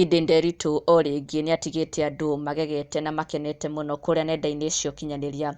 Edday Nderitu o rĩngĩ nĩatigĩte andũ magegete na makenete mũno kũrĩa nenda-inĩ cia ũkinyanĩria.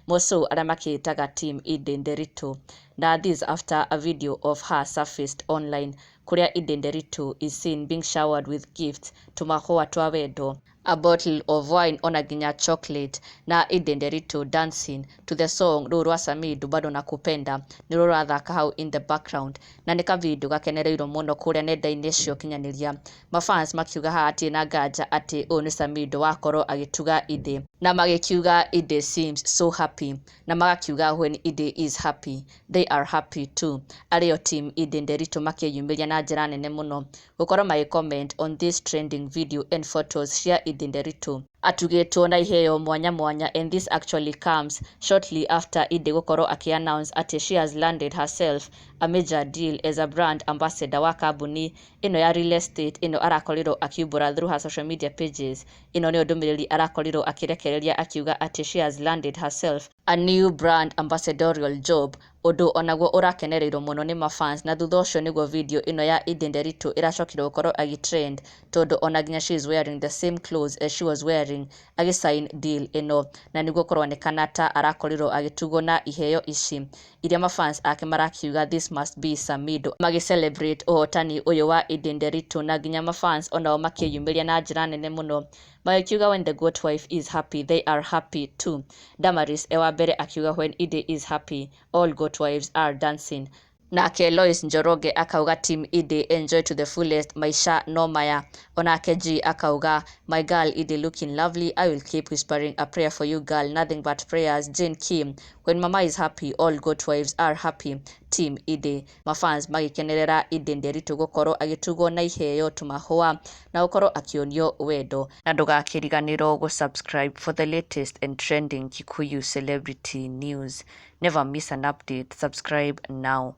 Moso arĩa makĩĩtaga team Edday Nderitu. Na this after a video of her surfaced online kũrĩa Edday Nderitu is seen being showered with gifts tũmahũa twa wendo, a bottle of wine ona nginya chocolate, na Edday Nderitu dancing to the song rũu rwa Samidoh bado nakupenda nĩ rũrathaka hau in the background, na nĩ kavindio gakenereirwo mũno kũrĩa nenda-inĩ cia ũkinyanĩria. Mafans makiuga haha hatirĩ na nganja atĩ ũyũ nĩ Samidoh wakorwo agĩtuga Edday, na magĩkiuga Edday seems so happy, na magakiuga when Edday is happy they are happy too. Arĩo team Edday Nderitu makĩyumĩria na njĩra nene mũno gũkorwo magĩ-comment on this trending video and photos cia Edday Nderitu atugĩtwo na iheo mwanya mwanya, and this actually comes shortly after Edday gũkorwo akĩ-announce atĩ she has landed herself a major deal as a brand ambassador wa kambuni ĩno ya real estate ĩno arakorirwo akiumbũra through her social media pages. Ĩno nĩyo ndũmĩrĩri arakorirwo akĩrekereria akiuga atĩ she has landed herself a new brand ambassadorial job, ũndũ onaguo ũrakenereirwo mũno nĩ mafans, na thutha ũcio nĩguo video ĩno ya Edday Nderitu ĩracokire gũkorwo agi-trend tondũ ona nginya she is wearing the same clothes as she was wearing agĩ-sign deal ĩno, na nĩguo kũronekana ta arakorirwo agĩtugwo na iheo ici iria mafans ake marakiuga this must be Samidoh, magĩ-celebrate ũhotani ũyũ wa Edday Nderitu, na nginya mafans onao makĩyumĩria na njĩra nene mũno magĩkiuga when the goat wife is happy they are happy too. Damaris ewa mbere akiuga when Edday is happy all goat wives are dancing. Nake Lois Njoroge akauga team Edday enjoy to the fullest, maisha no maya. Onake G akauga my girl Edday looking lovely, I will keep whispering a prayer for you girl, nothing but prayers. Jane Kim, when mama is happy all goat wives are happy, team Edday. Mafans magĩkenerera Edday Nderitu gũkorwo agĩtugwo na iheo tũmahũa na gũkorwo akĩonio wendo, na ndũgakĩriganĩrwo gũ-subscribe for the latest and trending Kikuyu celebrity news. Never miss an update, subscribe now.